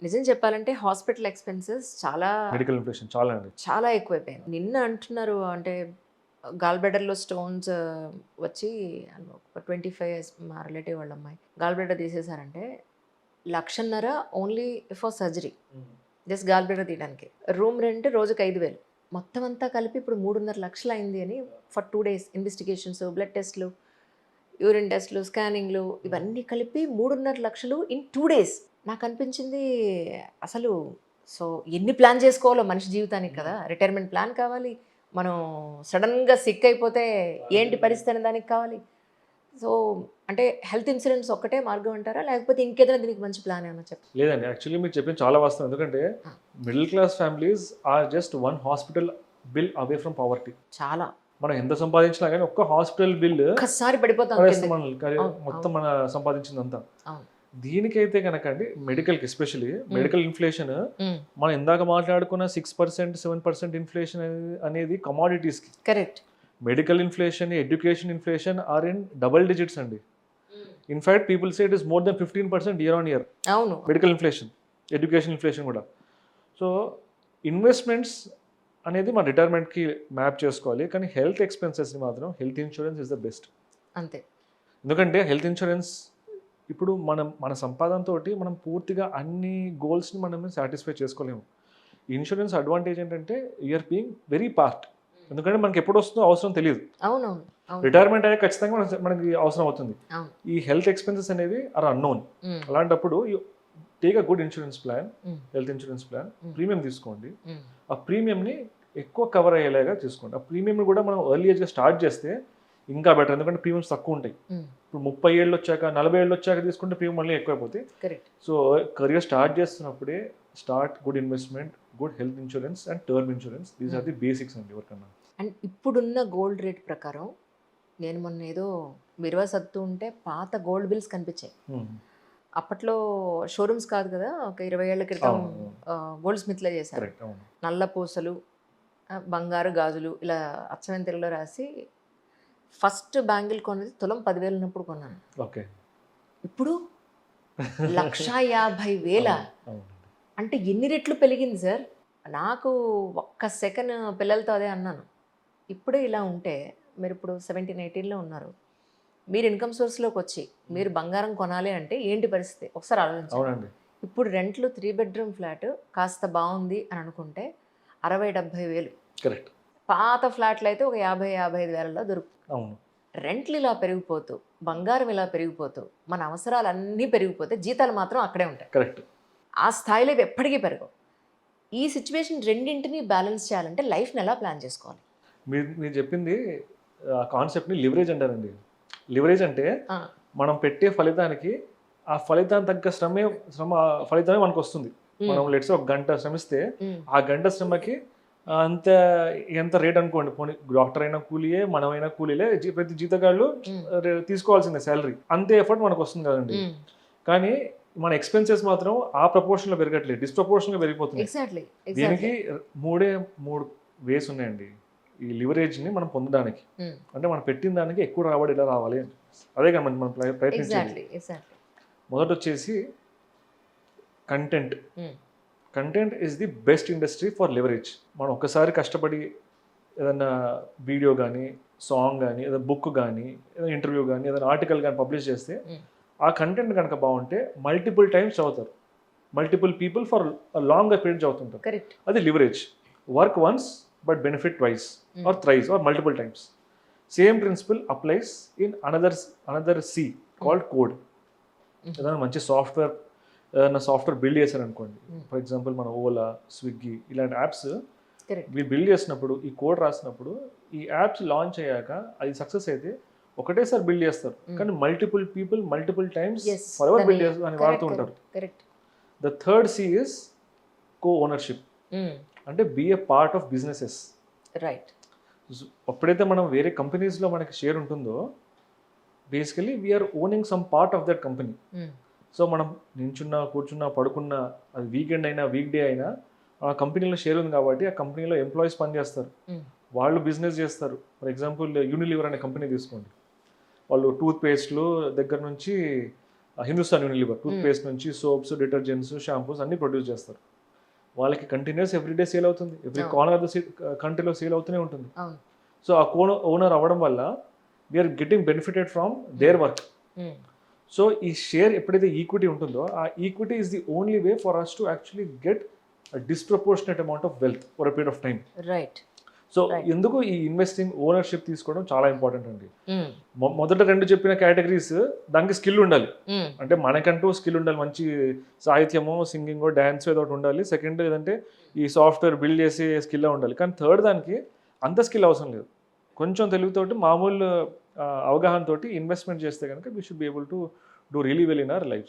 నిజం చెప్పాలంటే hospital expenses చాలా, మెడికల్ ఇన్ఫ్లేషన్ చాలా అండి. చాలా ఎక్కువైపోయింది. నిన్న అంటున్నారు అంటే గాల్ బ్లాడర్‌లో స్టోన్స్ వచ్చి ఒక 25 ఇయర్స్ మా రిలేటివ్ వాళ్ళ అమ్మాయి గాల్ బ్లాడర్ తీసేసారంటే 1,50,000 only for surgery. Just gall bladder తీయడానికి. రూమ్ రెంట్ రోజుకి 5,000. మొత్తం అంతా కలిపి ఇప్పుడు 3.5 లక్షలు అయింది అని ఫర్ 2 డేస్ ఇన్వెస్టిగేషన్స్, బ్లడ్ టెస్ట్‌లు, యూరిన్ టెస్ట్‌లు, స్కానింగ్‌లు ఇవన్నీ కలిపి 3.5 లక్షలు ఇన్ 2 డేస్. నాకనిపించింది అసలు సో ఎన్ని ప్లాన్ చేసుకోవాలో మనిషి జీవితానికి కదా! రిటైర్మెంట్ ప్లాన్ కావాలి. మనం సడెన్‌గా సిక్ అయిపోతే ఏంటి పరిస్థితి అనే దానికి కావాలి. సో అంటే హెల్త్ ఇన్సూరెన్స్ ఒక్కటే మార్గం అంటారా? లేకపోతే ఇంకేదైనా దీనికి మంచి ప్లాన్ ఏమన్నా లేదండి. యాక్చువల్లీ మీరు చెప్పింది చాలా వాస్తవం. ఎందుకంటే ఆ! Middle class families are just one hospital bill away from poverty. చాలా. మనం ఎంత సంపాదించినా గానీ ఒక్క హాస్పిటల్ బిల్ ఒక్కసారి పడిపోతాం పడేస్తాం కిందకి. మనల్ని. అవును. మొత్తం అవును. మన సంపాదించిందంతా. అవును. దీనికైతే గనక అండి మెడికల్‌కి especially hmm. Medical inflation hmm. మనం ఇందాక మాట్లాడుకున్న 6%, 7% ఇన్‌ఫ్లేషన్ అనేది కమోడిటీస్‌కి. Correct. Medical inflation, education inflation are in double digits అండి. In fact people say it is more than 15% year on year. అవును. మెడికల్ ఇన్‌ఫ్లేషన్, ఎడ్యుకేషన్ ఇన్‌ఫ్లేషన్ కూడా. సో, ఇన్వెస్ట్‌మెంట్స్ అనేది మన రిటైర్మెంట్‌కి మ్యాప్ చేసుకోవాలి. కానీ హెల్త్ ఎక్స్‌పెన్సెస్‌ని మాత్రం health insurance is the best. అంతే. ఎందుకంటే హెల్త్ ఇన్స్యూరెన్స్ ఇప్పుడు మన సంపాదనతోటి మనం పూర్తిగా అన్ని గోల్స్‌ని మనం సాటిస్ఫై చేసుకోలేము. ఇన్స్యూరెన్స్ అడ్వాంటేజ్ ఏంటంటే you are being very part. ఎందుకంటే మనకి ఎప్పుడు వస్తుందో అవసరం తెలీదు. అవునవును. అవును. రిటైర్మెంట్ అయ్యాక ఖచ్చితంగా మనకి అవసరం అవుతుంది. అవును. ఈ హెల్త్ ఎక్స్‌పెన్సెస్ అనేవి ఆర్ అన్నోన్. హ్మ్. అలాంటప్పుడు take a good insurance plan, హ్మ్. హెల్త్ ఇన్సూరెన్స్ ప్లాన్, హ్మ్. ప్రీమియం తీసుకోండి. హ్మ్. ఆ ప్రీమియంని ఎక్కువ కవర్ అయ్యేలాగా తీసుకోండి. ఆ ప్రీమియంని కూడా మనం ఎర్లీ ఏజ్‌గా స్టార్ట్ చేస్తే ఇంకా బెటర్. ఎందుకంటే ప్రీమియమ్స్ తక్కువ ఉంటాయి. హ్మ్. ఇప్పుడు 30 ఏళ్ళు వచ్చాక, 40 ఏళ్ళు వచ్చాక తీసుకుంటే ప్రీమియం మళ్ళీ ఎక్కువైపోతాయి. కరెక్ట్. సో కెరియర్ స్టార్ట్ చేస్తున్నప్పుడే start good investment, good health insurance and term insurance. These are hmm. The basics అండి ఎవరికన్నా. అండ్ ఇప్పుడున్న గోల్డ్ రేట్ ప్రకారం నేను మొన్న ఏదో విలువ సత్తు ఉంటే పాత గోల్డ్ బిల్స్ కనిపించాయి. హ్మ్. అప్పట్లో షోరూమ్స్ కాదు కదా! ఒక 20 ఏళ్ల క్రితం అవును. అవును. గోల్డ్ స్మిత్‌లో చేశారు. కరెక్ట్. అవును. నల్ల పూసలు, బంగారు గాజులు ఇలా అచ్చమైన తెలుగులో రాసి ఫస్ట్ బ్యాంగిల్ కొన్నది తులం 10,000 ఉన్నప్పుడు కొన్నాను. ఓకే. ఇప్పుడు 1,50,000 అవును. అవునండి. అంటే ఎన్ని రెట్లు పెరిగింది సార్? నాకు ఒక్క సెకను పిల్లలతో అదే అన్నాను. ఇప్పుడే ఇలా ఉంటే మీరిప్పుడు 17, 18లో ఉన్నారు. మీరు ఇన్‌కమ్ సోర్స్‌లోకొచ్చి మీరు బంగారం కొనాలి అంటే ఏంటి పరిస్థితి? ఒకసారి ఆలోచించండి. అవునండి. ఇప్పుడు రెంట్‌లు 3 బెడ్‌రూమ్ ఫ్లాట్ కాస్త బావుంది అని అనుకుంటే 60, 70,000. కరెక్ట్. పాత ఫ్లాట్‌లయితే ఒక 50, 55,000లో దొరుకుతుంది. అవును. రెంట్లు ఇలా పెరిగిపోతూ, బంగారం ఇలా పెరిగిపోతూ, మన అవసరాలన్నీ పెరిగిపోతే జీతాలు మాత్రం అక్కడే ఉంటాయి. కరెక్ట్. ఆ స్థాయిలో ఇవి ఎప్పటికీ పెరగవు. ఈ సిట్యుయేషన్ రెండింటిని బ్యాలెన్స్ చేయాలంటే లైఫ్‌ని ఎలా ప్లాన్ చేసుకోవాలి? మీరు మీరు చెప్పింది కాన్సెప్ట్‌ని లివరేజ్ అంటారండి. లివరేజ్ అంటే ఆ! మనం పెట్టే ఫలితానికి, ఆ ఫలితానికి తగ్గ శ్రమ ఫలితమే మనకొస్తుంది. హ్మ్. మనం లెట్స్ సే ఒక గంట శ్రమిస్తే, హ్మ్. ఆ గంట శ్రమకి అంత ఎంత రేట్ అనుకోండి. పోనీ డాక్టర్ అయినా కూలీయే, మనమైనా కూలీలే. ప్రతి జీతగాళ్ళు హ్మ్. తీసుకోవాల్సిందే సాలరీ. అంతే ఎఫర్ట్ మనకొస్తుంది కదండీ! హ్మ్. కానీ మన ఎక్స్‌పెన్సెస్ మాత్రం ఆ ప్రపోర్షన్‌లో పెరగట్లేదు. డిస్‌ప్రపోర్షన్‌గా పెరిగిపోతున్నాయి. ఎగ్జాక్ట్‌లీ. దీనికి ఎగ్జాక్ట్‌లీ. మూడే 3 వేస్ ఉన్నాయండి. ఈ లివరేజ్‌ని మనం పొందడానికి. హ్మ్. అంటే మనం పెట్టిన దానికి ఎక్కువ రాబడి ఎలా రావాలి అని. అదే కదా మనం ప్రయత్నించేది. ఎగ్జాక్ట్‌లీ. ఎగ్జాక్ట్‌లీ. మొదటొచ్చేసి కంటెంట్. హ్మ్. Content is the best industry for leverage. మనం ఒక్కసారి కష్టపడి ఏదన్నా వీడియో గానీ, సాంగ్ గానీ, ఏదైనా బుక్ గానీ, ఏదైనా ఇంటర్వ్యూ గానీ, ఏదైనా ఆర్టికల్ గానీ పబ్లిష్ చేస్తే, హ్మ్. ఆ కంటెంట్ గనక బావుంటే మల్టిపుల్ టైమ్స్ చదువుతారు. Multiple people for longer period చదువుతుంటారు. కరెక్ట్. అది leverage. Work once but benefit twice hmm. Or thrice or multiple times. Same principle applies in another C hmm. Called code. హుహు. ఏదైనా మంచి సాఫ్ట్‌వేర్ ఏదైనా software build చేశారనుకోండి. హ్మ్. For example మన Ola, Swiggy ఇలాంటి యాప్స్ కరెక్ట్. మీరు బిల్డ్ చేసినప్పుడు, ఈ కోడ్ రాసినప్పుడు, ఈ యాప్స్ లాంచ్ అయ్యాక అది సక్సెస్ అయితే ఒకటేసారి బిల్డ్ చేస్తారు. హ్మ్. కానీ multiple people multiple times yes. Forever దాన్ని బిల్డ్ చేస్తూ దాన్ని వాడుతూ కరెక్ట్. ఉంటారు. Correct. Correct. The third C is co ownership. హ్మ్. అంటే be a part of businesses. Right. ఎప్పుడైతే మనం వేరే కంపెనీస్‌లో మనకి షేర్ ఉంటుందో, basically we are owning some part of that company. హ్మ్. సో మనం నించున్నా, కూర్చున్నా, పడుకున్నా, అది వీకెండ్ అయినా, వీక్ డే అయినా, ఆ కంపెనీలో షేర్ ఉంది కాబట్టి, ఆ కంపెనీలో ఎంప్లాయీస్ పనిచేస్తారు. హ్మ్. వాళ్ళు బిజినెస్ చేస్తారు. ఫర్ ఎగ్జాంపుల్ యూనిలివర్ అనే కంపెనీ తీసుకోండి. వాళ్ళు టూత్ పేస్ట్‌లు దగ్గర నుంచి హిందుస్థాన్ యూనిలివర్ టూత్పేస్ట్ నుంచి సోప్స్, డిటర్జెంట్స్, షాంపూస్ అన్ని ప్రొడ్యూస్ చేస్తారు. వాళ్ళకి కంటిన్యూస్ ఎవ్రీడే సేల్ అవుతుంది, ఎవ్రీ కార్నర్ ఆఫ్ ద కంట్రీలో సేల్ అవుతూనే ఉంటుంది. అవును. సో ఆ ఓనర్ అవ్వడం వల్ల we're getting benefited from their work. So ఈ షేర్ ఎప్పుడైతే ఈక్విటీ ఉంటుందో ఆ equity is the only way for us to actually get disproportionate amount of wealth for a period of time. Right. So ఎందుకు ఈ investing ownership తీసుకోవడం చాలా important అండి. మొదట 2 చెప్పిన కేటగిరీస్ దానికి స్కిల్ ఉండాలి, అంటే మనకంటూ స్కిల్ ఉండాలి, మంచి సాహిత్యమో, సింగింగో, డ్యాన్స్ ఏదో ఒకటి ఉండాలి. సెకండ్ ఏదంటే ఈ సాఫ్ట్వేర్ బిల్డ్ చేసే స్కిల్ ఉండాలి. కానీ థర్డ్ దానికి అంత స్కిల్ అవసరం లేదు. కొంచెం తెలివితోటి మామూలు అవగాహనతోటి ఇన్వెస్ట్మెంట్ చేస్తే కనుక we should be able to do really well in our life.